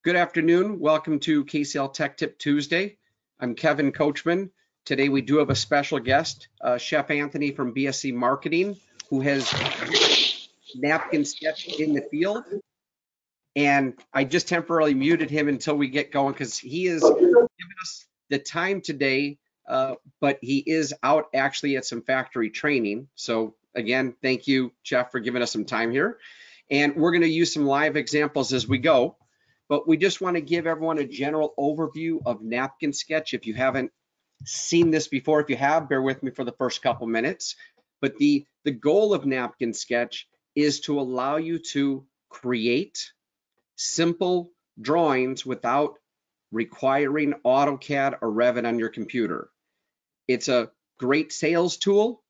Good afternoon. Welcome to KCL Tech Tip Tuesday. I'm Kevin Coachman. Today we do have a special guest, Chef Anthony from BSC Marketing, who has NapkinSketch in the field. And I just temporarily muted him until we get going because he is giving us the time today, but he is out actually at some factory training. So again, thank you, Chef, for giving us some time here. And we're going to use some live examples as we go. But we just want to give everyone a general overview of NapkinSketch. If you haven't seen this before, if you have, bear with me for the first couple minutes. But the goal of NapkinSketch is to allow you to create simple drawings without requiring AutoCAD or Revit on your computer. It's a great sales tool.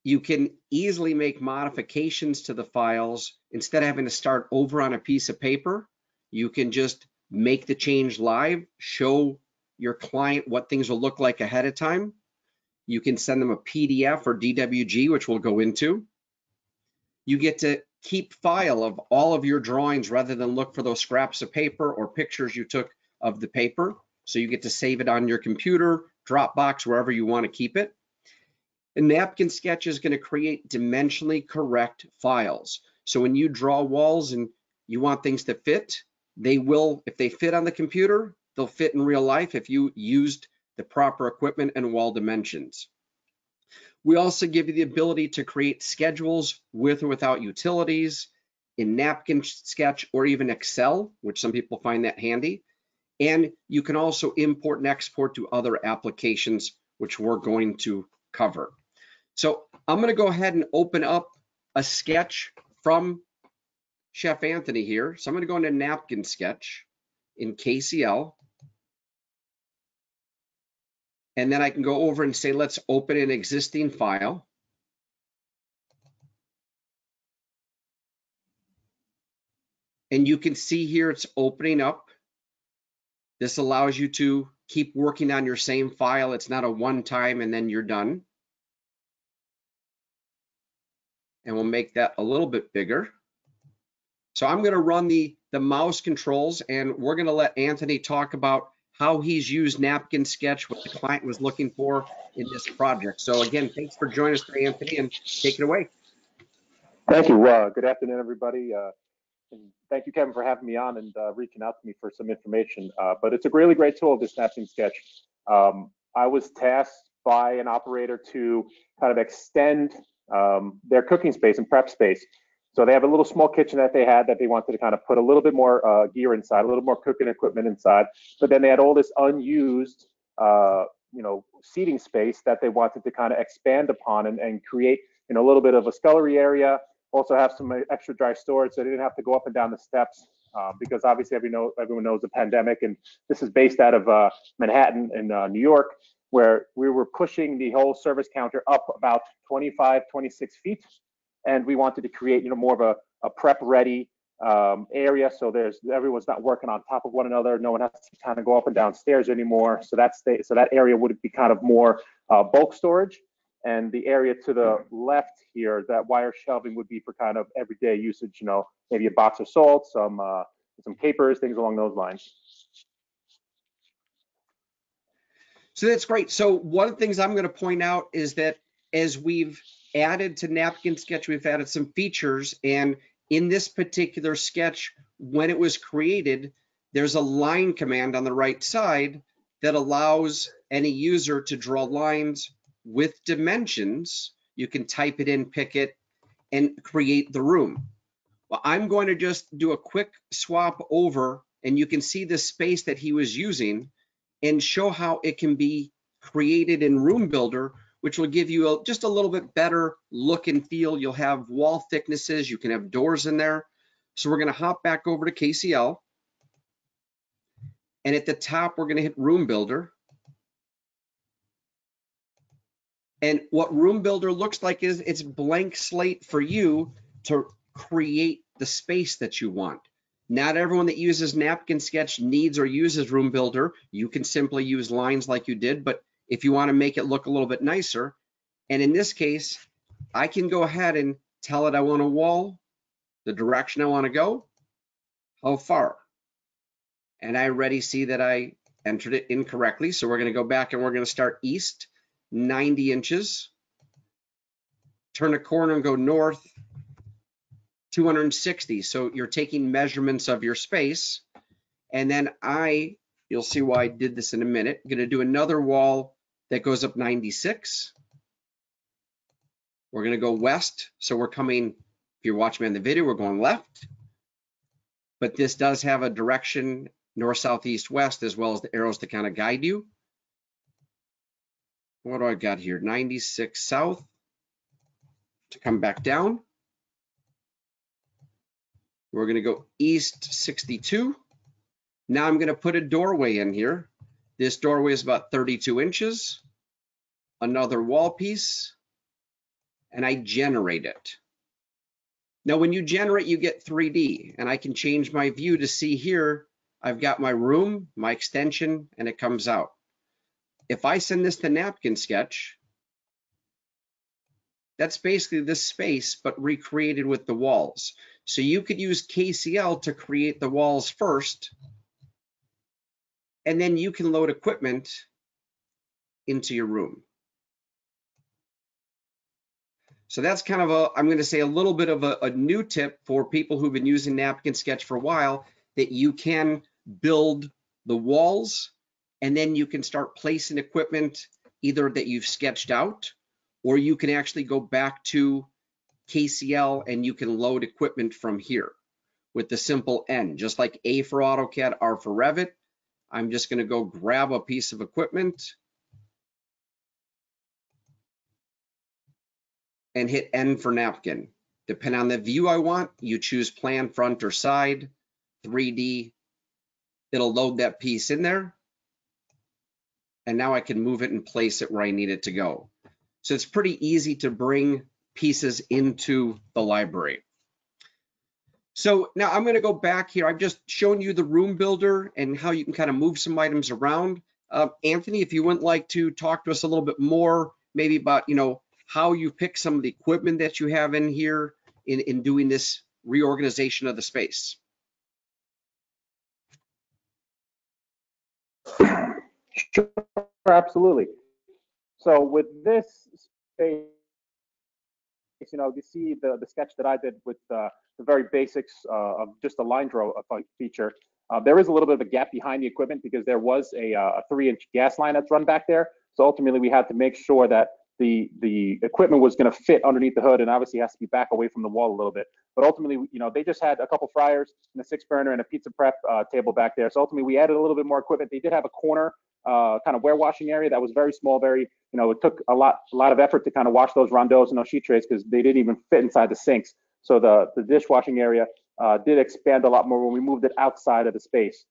You can easily make modifications to the files. Instead of having to start over on a piece of paper, you can just make the change live, show your client what things will look like ahead of time. You can send them a PDF or DWG, which we'll go into. You get to keep file of all of your drawings rather than look for those scraps of paper or pictures you took of the paper. So you get to save it on your computer, Dropbox, wherever you want to keep it. And NapkinSketch is going to create dimensionally correct files. So when you draw walls and you want things to fit, they will, if they fit on the computer, they'll fit in real life if you used the proper equipment and wall dimensions. We also give you the ability to create schedules with or without utilities in NapkinSketch or even Excel, which some people find that handy. And you can also import and export to other applications, which we're going to cover. So I'm going to go ahead and open up a sketch from Chef Anthony here. So I'm going to go into NapkinSketch in KCL. And then I can go over and say, let's open an existing file. And you can see here it's opening up. This allows you to keep working on your same file. It's not a one-time and then you're done. And we'll make that a little bit bigger. So I'm going to run the mouse controls, and we're going to let Anthony talk about how he's used NapkinSketch, what the client was looking for in this project. So again, thanks for joining us today, Anthony, and take it away. Thank you. Good afternoon, everybody. And thank you, Kevin, for having me on and reaching out to me for some information. But it's a really great tool, this NapkinSketch. I was tasked by an operator to kind of extend their cooking space and prep space. So they have a little small kitchen that they had that they wanted to kind of put a little bit more gear inside, a little more cooking equipment inside. But then they had all this unused, seating space that they wanted to kind of expand upon and create, a little bit of a scullery area. Also have some extra dry storage, so they didn't have to go up and down the steps because obviously everyone knows the pandemic, and this is based out of Manhattan in New York, where we were pushing the whole service counter up about 25, 26 feet. And we wanted to create, more of a prep ready area. So everyone's not working on top of one another. No one has to kind of go up and down stairs anymore. So that area would be kind of more bulk storage. And the area to the left here, that wire shelving would be for kind of everyday usage, maybe a box of salt, some capers, things along those lines. So that's great. So one of the things I'm going to point out is that as we've added to NapkinSketch, we've added some features. And in this particular sketch, when it was created, there's a line command on the right side that allows any user to draw lines with dimensions. You can type it in, pick it, and create the room. Well, I'm going to just do a quick swap over, and you can see the space that he was using and show how it can be created in Room Builder, which will give you just a little bit better look and feel. You'll have wall thicknesses, you can have doors in there. So we're going to hop back over to KCL. And at the top, we're going to hit Room Builder. And what Room Builder looks like is it's blank slate for you to create the space that you want. Not everyone that uses NapkinSketch needs or uses Room Builder. You can simply use lines like you did, but if you want to make it look a little bit nicer, and in this case, I can go ahead and tell it I want a wall, the direction I want to go, how far? And I already see that I entered it incorrectly. So we're going to go back and we're going to start east 90 inches, turn a corner and go north 260. So you're taking measurements of your space. And then you'll see why I did this in a minute. I'm going to do another wall that goes up 96. We're going to go west. So we're coming, if you're watching me on the video, we're going left. But this does have a direction, north, south, east, west, as well as the arrows to kind of guide you. What do I got here? 96 south to come back down. We're going to go east 62. Now I'm going to put a doorway in here. This doorway is about 32 inches. Another wall piece. And I generate it. Now, when you generate, you get 3D, and I can change my view to see here, I've got my room, my extension, and it comes out. If I send this to NapkinSketch, that's basically this space, but recreated with the walls. So you could use KCL to create the walls first, and then you can load equipment into your room. So that's kind of I'm going to say a little bit of a new tip for people who've been using NapkinSketch for a while, that you can build the walls and then you can start placing equipment either that you've sketched out, or you can actually go back to KCL and you can load equipment from here with the simple N, just like A for AutoCAD, R for Revit. I'm just going to go grab a piece of equipment and hit N for napkin. Depending on the view I want, you choose plan, front, or side. 3D, it'll load that piece in there. And now I can move it and place it where I need it to go. So it's pretty easy to bring pieces into the library. So now I'm going to go back here. I've just shown you the room builder and how you can kind of move some items around. Anthony, if you would like to talk to us a little bit more, maybe about, how you pick some of the equipment that you have in here in doing this reorganization of the space. Sure, absolutely. So with this space, you see the sketch that I did with the very basics of just a line draw feature. There is a little bit of a gap behind the equipment because there was a 3-inch gas line that's run back there. So ultimately, we had to make sure that the equipment was going to fit underneath the hood, and obviously has to be back away from the wall a little bit. But ultimately, they just had a couple fryers and a 6-burner and a pizza prep table back there. So ultimately, we added a little bit more equipment. They did have a corner kind of warewashing area that was very small, very, it took a lot of effort to kind of wash those rondeaus and those sheet trays because they didn't even fit inside the sinks. So the dishwashing area did expand a lot more when we moved it outside of the space.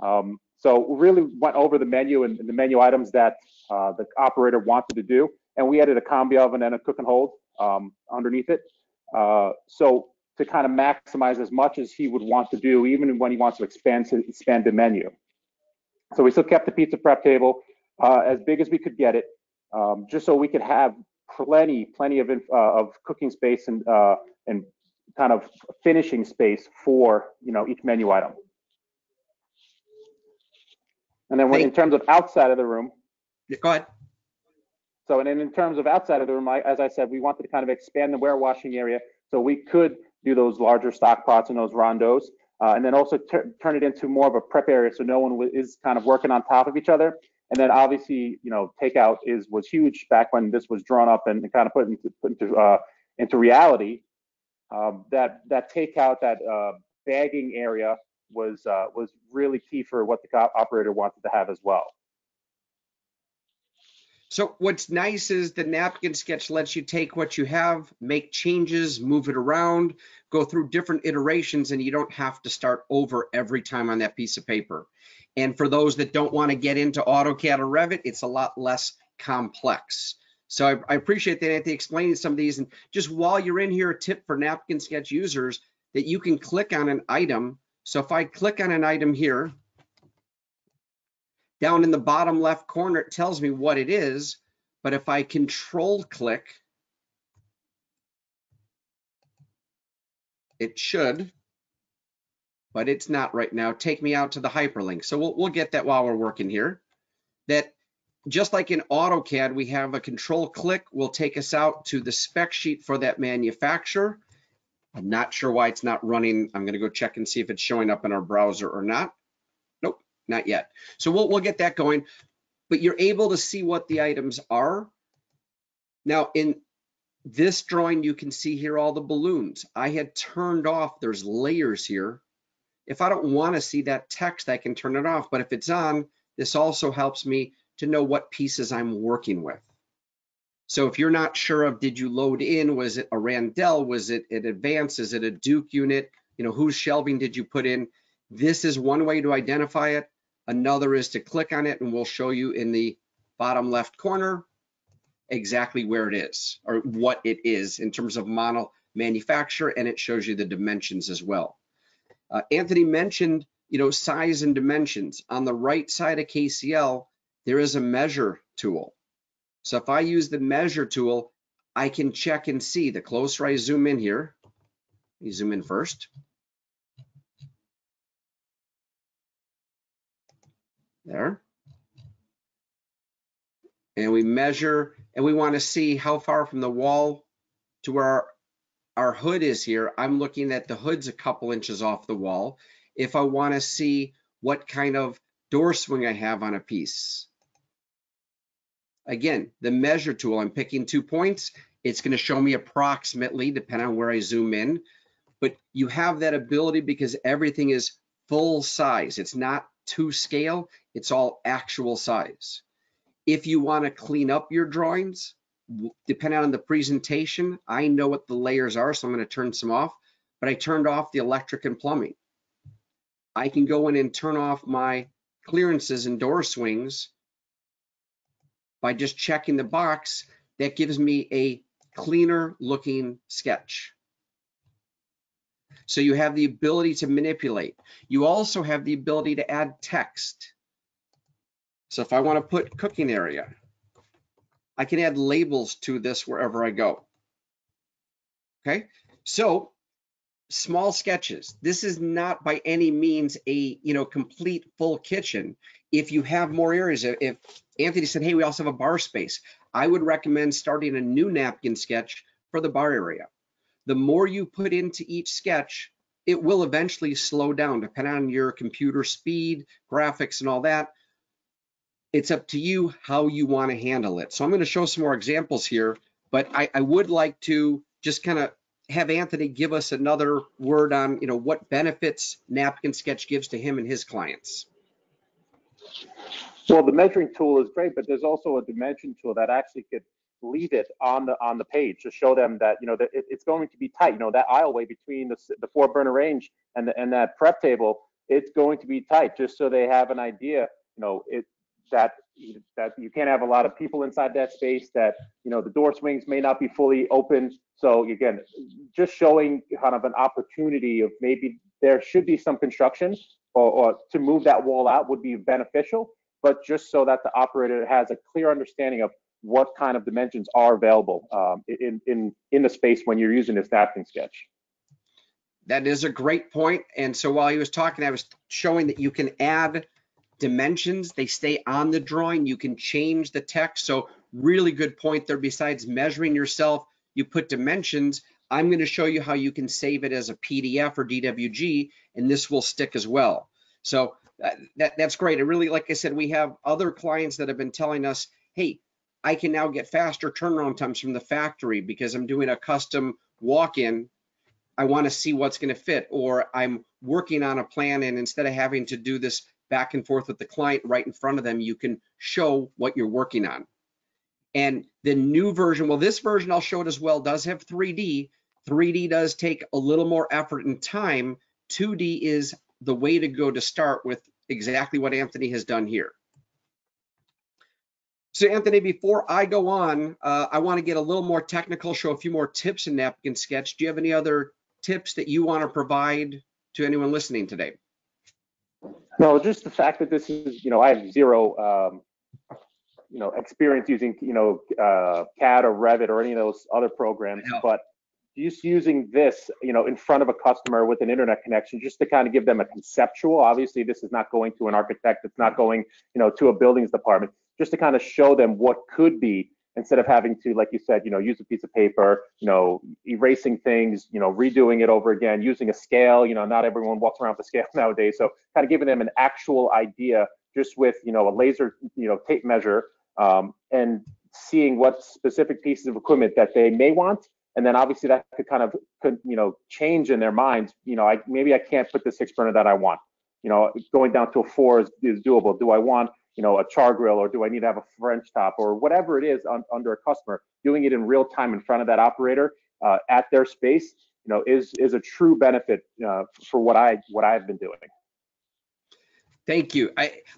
So we really went over the menu and the menu items that the operator wanted to do. And we added a combi oven and a cook and hold underneath it. So to kind of maximize as much as he would want to do, even when he wants to expand the menu. So we still kept the pizza prep table as big as we could get it, just so we could have plenty of cooking space and kind of finishing space for each menu item. And then in terms of outside of the room, go ahead. So, and then in terms of outside of the room, as I said, we wanted to kind of expand the warewashing area so we could do those larger stock pots and those rondos, and then also turn it into more of a prep area so no one is kind of working on top of each other. And then obviously, takeout was huge back when this was drawn up and kind of put into reality. That takeout, that bagging area was really key for what the operator wanted to have as well. So what's nice is the NapkinSketch lets you take what you have, make changes, move it around, go through different iterations, and you don't have to start over every time on that piece of paper. And for those that don't want to get into AutoCAD or Revit, it's a lot less complex. So I appreciate that, Anthony, explaining some of these. And just while you're in here, a tip for NapkinSketch users, that you can click on an item. So if I click on an item here, down in the bottom left corner, it tells me what it is, but if I control click, it should but it's not right now. Take me out to the hyperlink. So we'll get that while we're working here. That just like in AutoCAD, we have a control click will take us out to the spec sheet for that manufacturer. I'm not sure why it's not running. I'm going to go check and see if it's showing up in our browser or not. Nope, not yet. So we'll get that going, but you're able to see what the items are. Now in this drawing, you can see here all the balloons. I had turned off, there's layers here. If I don't want to see that text, I can turn it off, but if it's on, this also helps me to know what pieces I'm working with. So if you're not sure of, did you load in, was it a Randell, was it an Advance, is it a Duke unit, whose shelving did you put in? This is one way to identify it. Another is to click on it, and we'll show you in the bottom left corner exactly where it is or what it is in terms of model manufacturer, and it shows you the dimensions as well. Anthony mentioned, size and dimensions. On the right side of KCL, there is a measure tool. So if I use the measure tool, I can check and see. The closer I zoom in here, you zoom in first. There. And we measure, and we want to see how far from the wall to where our hood is here. I'm looking at the hood's a couple inches off the wall. If I want to see what kind of door swing I have on a piece. Again, the measure tool, I'm picking 2 points. It's going to show me approximately, depending on where I zoom in. But you have that ability because everything is full size. It's not to scale. It's all actual size. If you want to clean up your drawings, depending on the presentation, I know what the layers are, so I'm going to turn some off. But I turned off the electric and plumbing. I can go in and turn off my clearances and door swings by just checking the box. That gives me a cleaner looking sketch. So you have the ability to manipulate. You also have the ability to add text. So if I want to put cooking area, I can add labels to this wherever I go. Okay, so small sketches. This is not by any means a complete full kitchen. If you have more areas, if Anthony said, hey, we also have a bar space, I would recommend starting a new napkin sketch for the bar area. The more you put into each sketch, it will eventually slow down depending on your computer speed, graphics, and all that. It's up to you how you want to handle it. So I'm going to show some more examples here, but I would like to just kind of have Anthony give us another word on what benefits NapkinSketch gives to him and his clients. Well, the measuring tool is great, but there's also a dimension tool that actually could leave it on the page to show them that that it's going to be tight. That aisleway between the 4-burner range and that prep table, it's going to be tight, just so they have an idea. That you can't have a lot of people inside that space. That the door swings may not be fully open. So again, just showing kind of an opportunity of maybe there should be some construction or to move that wall out would be beneficial. But just so that the operator has a clear understanding of what kind of dimensions are available in the space when you're using this napkin sketch. That is a great point. And so while he was talking, I was showing that you can add dimensions. They stay on the drawing. You can change the text. So really good point there. Besides measuring yourself, you put dimensions. I'm going to show you how you can save it as a PDF or DWG, and this will stick as well. So that's great. And really, like I said, we have other clients that have been telling us, hey, I can now get faster turnaround times from the factory because I'm doing a custom walk-in. I want to see what's going to fit, or I'm working on a plan, and instead of having to do this back and forth with the client right in front of them, you can show what you're working on. And the new version, well, this version, I'll show it as well, does have 3D. 3D does take a little more effort and time. 2D is the way to go to start with exactly what Anthony has done here. So Anthony, before I go on, I want to get a little more technical, show a few more tips in NapkinSketch. Do you have any other tips that you want to provide to anyone listening today? No, just the fact that this is, I have zero, experience using, CAD or Revit or any of those other programs, but just using this, in front of a customer with an internet connection, just to kind of give them a conceptual. Obviously, this is not going to an architect. It's not going, to a buildings department. Just to kind of show them what could be, instead of having to, like you said, use a piece of paper, erasing things, redoing it over again, using a scale. Not everyone walks around with a scale nowadays. So kind of giving them an actual idea just with, a laser, tape measure, and seeing what specific pieces of equipment that they may want. And then obviously that could change in their minds. Maybe I can't put the 6 burner that I want. Going down to a 4 is doable. Do I want, a char grill, or do I need to have a French top, or whatever it is under a customer? Doing it in real time in front of that operator at their space, is a true benefit for what I've been doing. Thank you.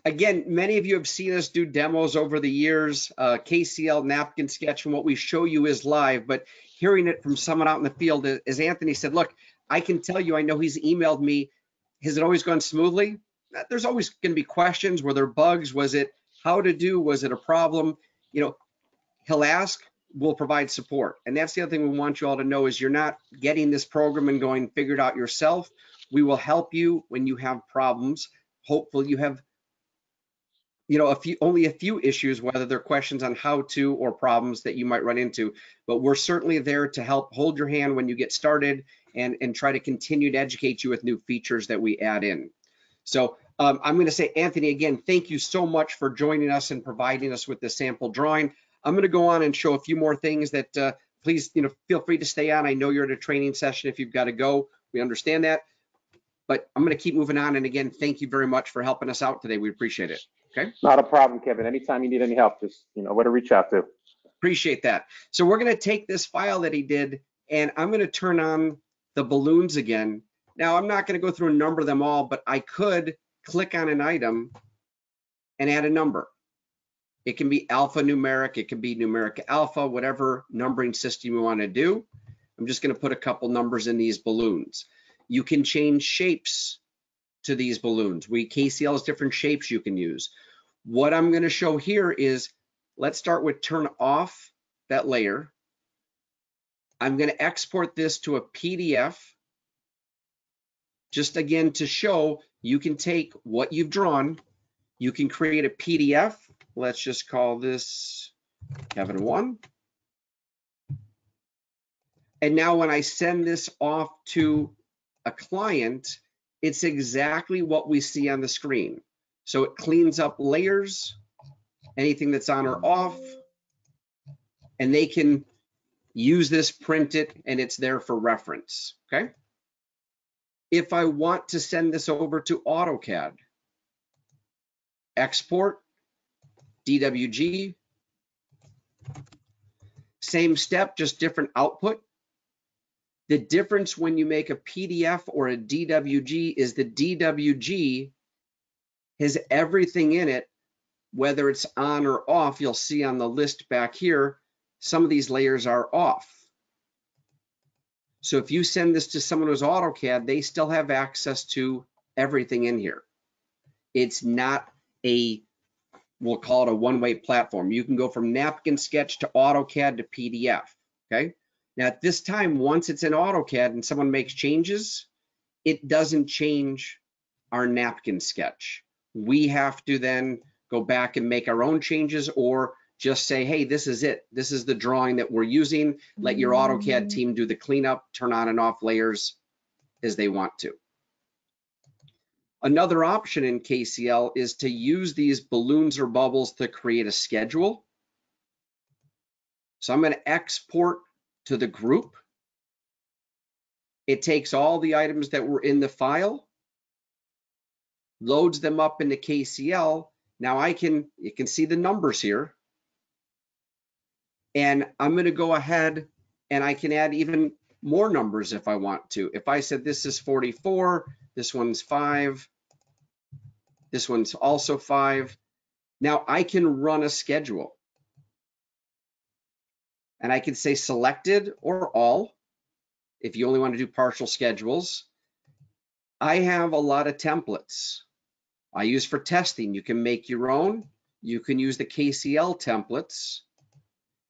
Again, many of you have seen us do demos over the years. KCL NapkinSketch, and what we show you is live, but hearing it from someone out in the field, as Anthony said, look, I can tell you, I know he's emailed me. Has it always gone smoothly? There's always going to be questions. Were there bugs? Was it how to do? Was it a problem? He'll ask, we'll provide support. And that's the other thing we want you all to know is you're not getting this program and going figure it out yourself. We will help you when you have problems. Hopefully you have, only a few issues, whether they're questions on how to or problems that you might run into, but we're certainly there to help hold your hand when you get started and try to continue to educate you with new features that we add in. So I'm going to say, Anthony, again, thank you so much for joining us and providing us with the sample drawing. I'm going to go on and show a few more things that please, feel free to stay on. I know you're at a training session. If you've got to go, we understand that. But I'm going to keep moving on. And again, thank you very much for helping us out today. We appreciate it. Okay. Not a problem, Kevin. Anytime you need any help, just, where to reach out to. Appreciate that. So we're going to take this file that he did, and I'm going to turn on the balloons again. Now, I'm not going to go through and number them all, but I could click on an item and add a number. It can be alphanumeric. It can be numeric alpha, whatever numbering system you want to do. I'm just going to put a couple numbers in these balloons. You can change shapes to these balloons. KCL has different shapes you can use. What I'm going to show here is, let's start with turn off that layer. I'm going to export this to a PDF, just again to show you can take what you've drawn, you can create a PDF. Let's just call this Kevin 1. And now when I send this off to a client, it's exactly what we see on the screen. So it cleans up layers, anything that's on or off, and they can use this, print it, and it's there for reference, okay? If I want to send this over to AutoCAD, export, DWG, same step, just different output. The difference when you make a PDF or a DWG is the DWG has everything in it, whether it's on or off. You'll see on the list back here, some of these layers are off. So if you send this to someone who's AutoCAD, they still have access to everything in here. It's not we'll call it a one-way platform. You can go from NapkinSketch to AutoCAD to PDF, okay? Now at this time, once it's in AutoCAD and someone makes changes, it doesn't change our NapkinSketch. We have to then go back and make our own changes, or just say, hey, this is it. This is the drawing that we're using. Let your AutoCAD team do the cleanup, turn on and off layers as they want to. Another option in KCL is to use these balloons or bubbles to create a schedule. So I'm going to export to the group. It takes all the items that were in the file, loads them up into KCL. Now you can see the numbers here. And I'm going to go ahead and I can add even more numbers if I want to. If I said this is 44, this one's 5, this one's also 5. Now I can run a schedule. And I can say selected or all if you only want to do partial schedules. I have a lot of templates I use for testing. You can make your own. You can use the KCL templates.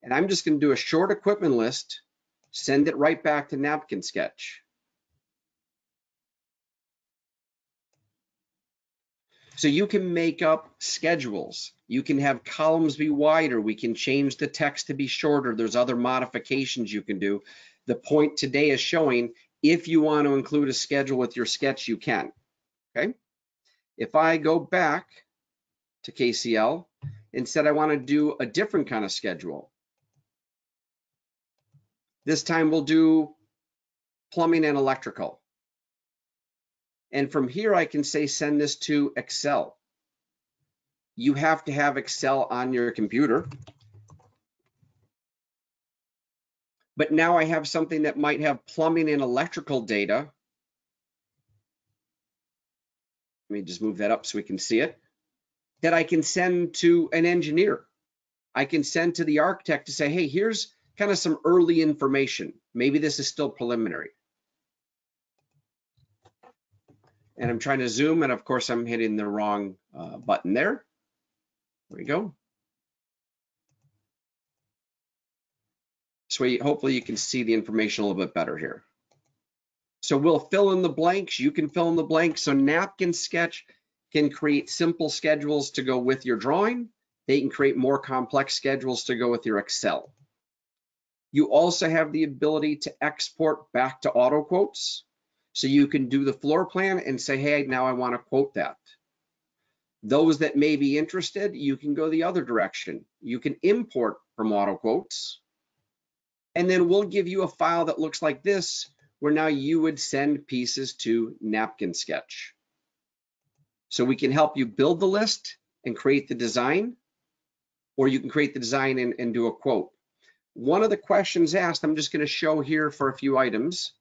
And I'm just going to do a short equipment list send it right back to NapkinSketch. So you can make up schedules. You can have columns be wider. We can change the text to be shorter. There's other modifications you can do. The point today is showing if you want to include a schedule with your sketch, you can, okay? If I go back to KCL, instead I want to do a different kind of schedule. This time we'll do plumbing and electrical. And from here, I can say, send this to Excel. You have to have Excel on your computer. But now I have something that might have plumbing and electrical data. Let me just move that up so we can see it. That I can send to an engineer. I can send to the architect to say, hey, here's kind of some early information. Maybe this is still preliminary. And I'm trying to zoom, and of course I'm hitting the wrong button there. There we go. So hopefully you can see the information a little bit better here. So we'll fill in the blanks. You can fill in the blanks. So NapkinSketch can create simple schedules to go with your drawing. They can create more complex schedules to go with your Excel. You also have the ability to export back to auto quotes. So you can do the floor plan and say, hey, now I want to quote that. Those that may be interested, you can go the other direction. You can import from auto quotes. And then we'll give you a file that looks like this, where now you would send pieces to NapkinSketch. So we can help you build the list and create the design, or you can create the design and do a quote. One of the questions asked, I'm just going to show here for a few items,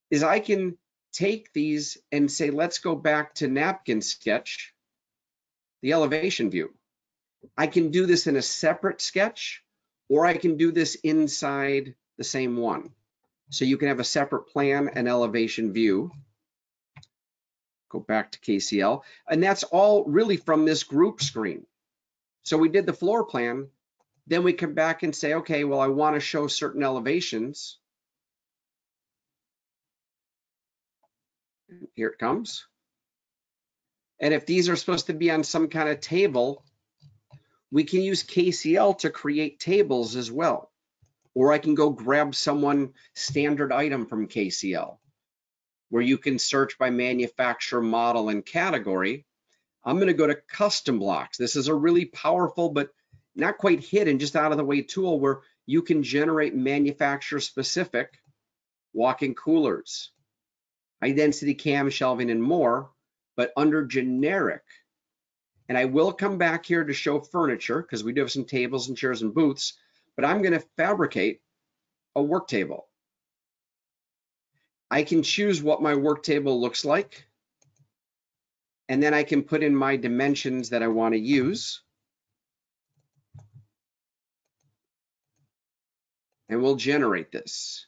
is I can take these and say, let's go back to NapkinSketch, the elevation view. I can do this in a separate sketch, or I can do this inside the same one. So you can have a separate plan and elevation view. Go back to KCL, and that's all really from this group screen. So we did the floor plan, then we come back and say, okay, well, I want to show certain elevations. Here it comes. And if these are supposed to be on some kind of table, we can use KCL to create tables as well. Or I can go grab someone standard item from KCL, where you can search by manufacturer, model, and category. I'm going to go to Custom Blocks. This is a really powerful, but not quite hidden, just out of the way tool where you can generate manufacturer specific walk-in coolers, high density cam shelving, and more, but under generic. And I will come back here to show furniture because we do have some tables and chairs and booths, but I'm going to fabricate a work table. I can choose what my work table looks like, and then I can put in my dimensions that I want to use. And we'll generate this.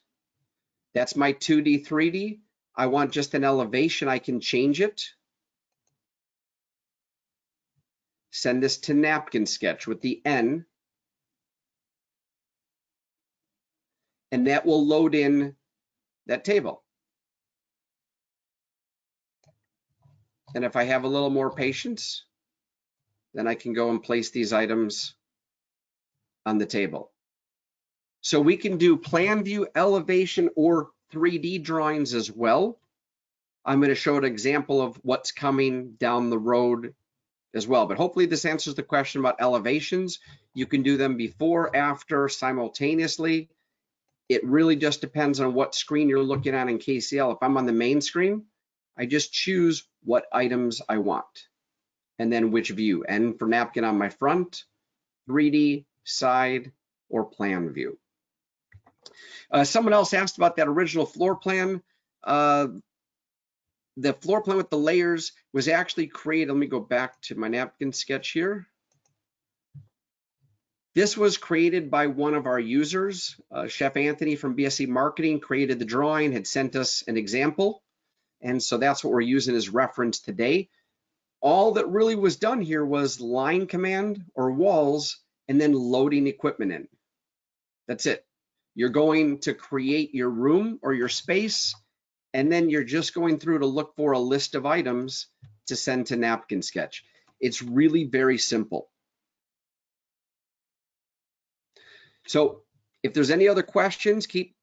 That's my 2D, 3D. I want just an elevation, I can change it. Send this to NapkinSketch with the N. And that will load in that table. And if I have a little more patience, then I can go and place these items on the table. So we can do plan view, elevation, or 3D drawings as well. I'm going to show an example of what's coming down the road as well. But hopefully this answers the question about elevations. You can do them before, after, simultaneously. It really just depends on what screen you're looking at in KCL. If I'm on the main screen, I just choose what items I want and then which view. N for napkin on my front, 3D, side, or plan view. Someone else asked about that original floor plan. The floor plan with the layers was actually created. Let me go back to my NapkinSketch here. This was created by one of our users, Chef Anthony from BSC Marketing, created the drawing, had sent us an example. And so that's what we're using as reference today. All that really was done here was line command or walls and then loading equipment in. That's it. You're going to create your room or your space, and then you're just going through to look for a list of items to send to NapkinSketch. It's really very simple. So if there's any other questions, keep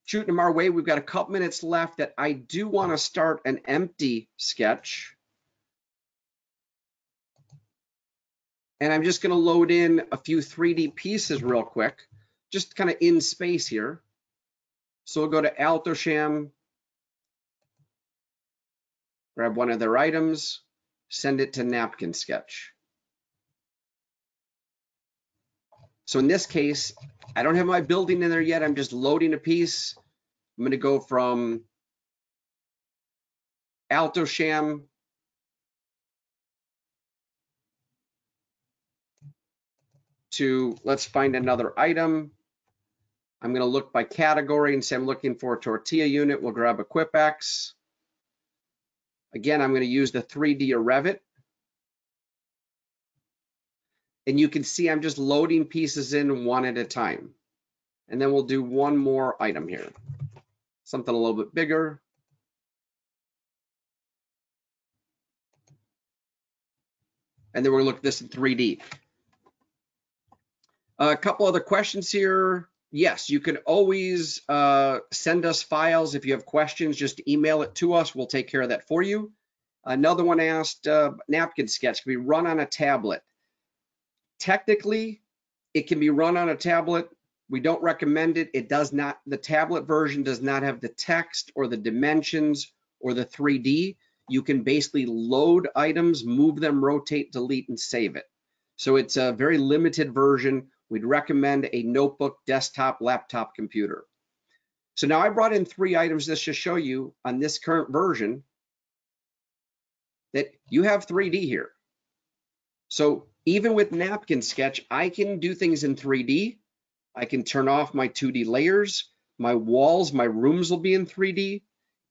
shooting them our way. We've got a couple minutes left that I do want to start an empty sketch. And I'm just going to load in a few 3D pieces real quick, just kind of in space here. So we'll go to Altosham, grab one of their items, send it to NapkinSketch. So in this case, I don't have my building in there yet. I'm just loading a piece. I'm going to go from Altosham to, let's find another item. I'm going to look by category and say I'm looking for a tortilla unit. We'll grab a QuipX. Again, I'm going to use the 3D or Revit. And you can see I'm just loading pieces in one at a time. And then we'll do one more item here. Something a little bit bigger. And then we're going to look at this in 3D. A couple other questions here. Yes, you can always send us files. If you have questions, just email it to us. We'll take care of that for you. Another one asked, NapkinSketch can be run on a tablet. Technically, it can be run on a tablet. We don't recommend it. It does not, the tablet version does not have the text or the dimensions or the 3D. You can basically load items, move them, rotate, delete, and save it. So it's a very limited version. We'd recommend a notebook, desktop, laptop computer. So now I brought in 3 items just to show you on this current version that you have 3D here. So even with NapkinSketch, I can do things in 3D. I can turn off my 2D layers. My walls, my rooms will be in 3D,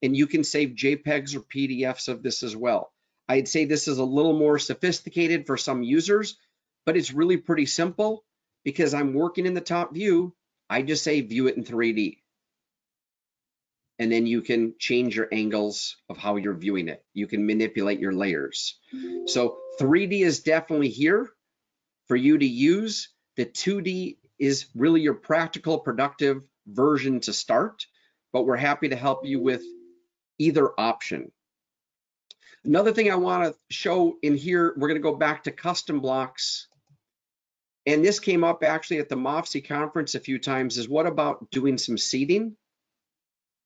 and you can save JPEGs or PDFs of this as well. I'd say this is a little more sophisticated for some users, but it's really pretty simple because I'm working in the top view. I just say view it in 3D. And then you can change your angles of how you're viewing it. You can manipulate your layers. So 3D is definitely here for you to use. The 2D is really your practical, productive version to start, but we're happy to help you with either option. Another thing I want to show in here, we're going to go back to custom blocks. And this came up actually at the MOFSI conference a few times, is what about doing some seating?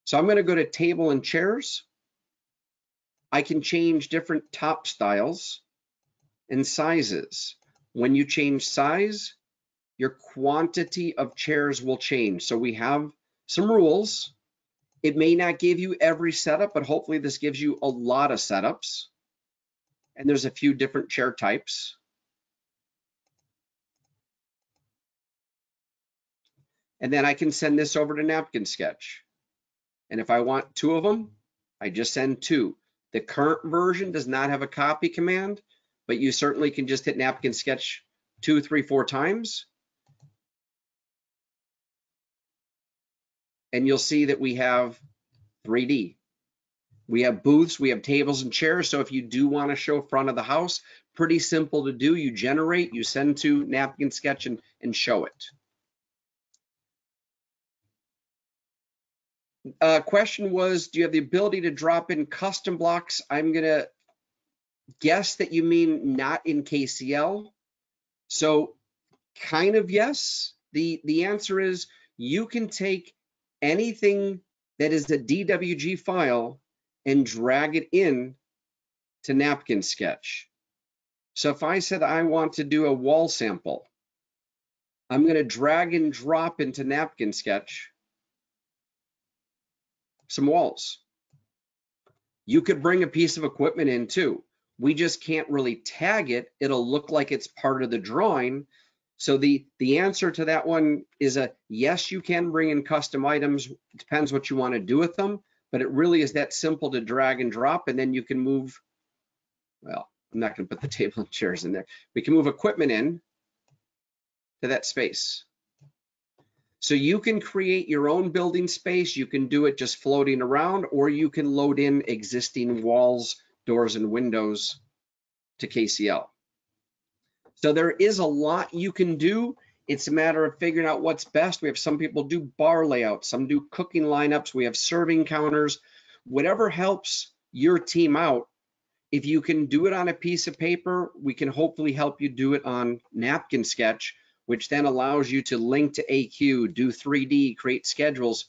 So I'm going to go to table and chairs. I can change different top styles and sizes. When you change size, your quantity of chairs will change. So we have some rules. It may not give you every setup, but hopefully this gives you a lot of setups. And there's a few different chair types. And then I can send this over to NapkinSketch. And if I want 2 of them, I just send 2. The current version does not have a copy command, but you certainly can just hit NapkinSketch 2, 3, 4 times. And you'll see that we have 3D. We have booths, we have tables and chairs. So if you do want to show front of the house, pretty simple to do. You generate, you send to NapkinSketch and show it. Question was, do you have the ability to drop in custom blocks? I'm going to guess that you mean not in KCL. So kind of yes. The answer is you can take anything that is a DWG file and drag it in to NapkinSketch. So if I said I want to do a wall sample, I'm going to drag and drop into NapkinSketch some walls. You could bring a piece of equipment in too. We just can't really tag it. It'll look like it's part of the drawing. So the answer to that one is a yes, you can bring in custom items. It depends what you want to do with them, but it really is that simple to drag and drop, and then you can move, well, I'm not going to put the table and chairs in there. We can move equipment in to that space. So you can create your own building space. You can do it just floating around, or you can load in existing walls, doors, and windows to KCL. So there is a lot you can do. It's a matter of figuring out what's best. We have some people do bar layouts, some do cooking lineups. We have serving counters, whatever helps your team out. If you can do it on a piece of paper, we can hopefully help you do it on NapkinSketch, which then allows you to link to AQ, do 3D, create schedules.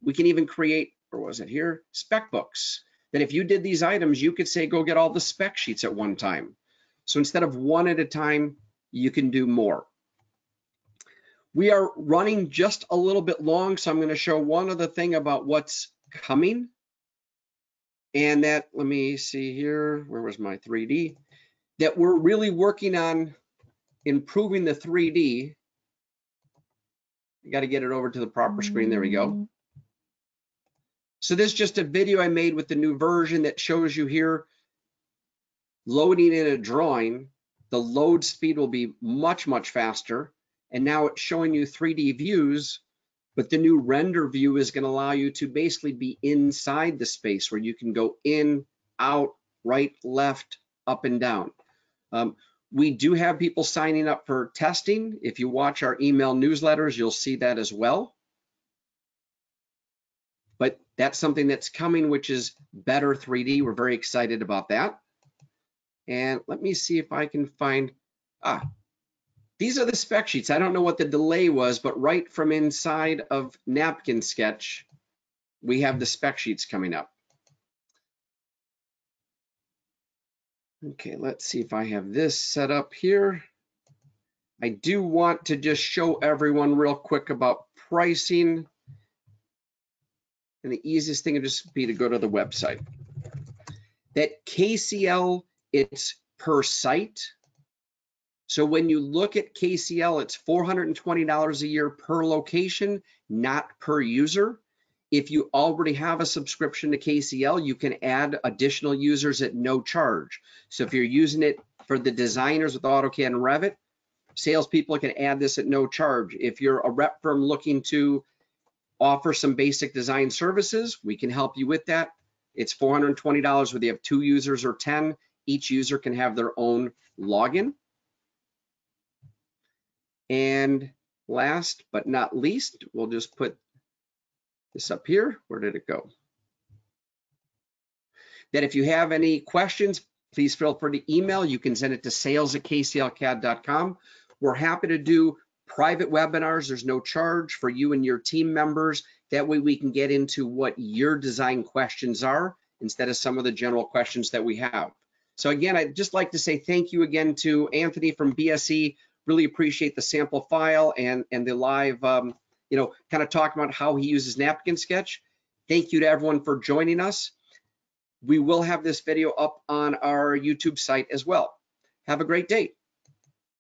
We can even create, or was it here, spec books. That if you did these items, you could say, go get all the spec sheets at one time. So instead of one at a time, you can do more. We are running just a little bit long, so I'm going to show one other thing about what's coming. And that, let me see here, where was my 3D? That we're really working on improving the 3D. You got to get it over to the proper screen. There we go. So this is just a video I made with the new version that shows you here loading in a drawing. The load speed will be much, much faster. And now it's showing you 3D views, but the new render view is going to allow you to basically be inside the space where you can go in, out, right, left, up, and down. We do have people signing up for testing. If you watch our email newsletters, you'll see that as well. But that's something that's coming, which is better 3D. We're very excited about that. And let me see if I can find, these are the spec sheets. I don't know what the delay was, but right from inside of NapkinSketch, we have the spec sheets coming up. Okay, let's see if I have this set up here. I do want to just show everyone real quick about pricing. And the easiest thing would just be to go to the website. That KCL, it's per site. So when you look at KCL, it's $420 a year per location, not per user. If you already have a subscription to KCL, you can add additional users at no charge. So if you're using it for the designers with AutoCAD and Revit, salespeople can add this at no charge. If you're a rep firm looking to offer some basic design services, we can help you with that. It's $420 whether you have 2 users or 10. Each user can have their own login. And last but not least, we'll just put this up here. Where did it go? That if you have any questions, please feel free to email. You can send it to sales@kclcad.com. We're happy to do private webinars. There's no charge for you and your team members. That way we can get into what your design questions are instead of some of the general questions that we have. So again, I'd just like to say thank you again to Anthony from BSE. Really appreciate the sample file and the live, kind of talking about how he uses NapkinSketch. Thank you to everyone for joining us. We will have this video up on our YouTube site as well. Have a great day.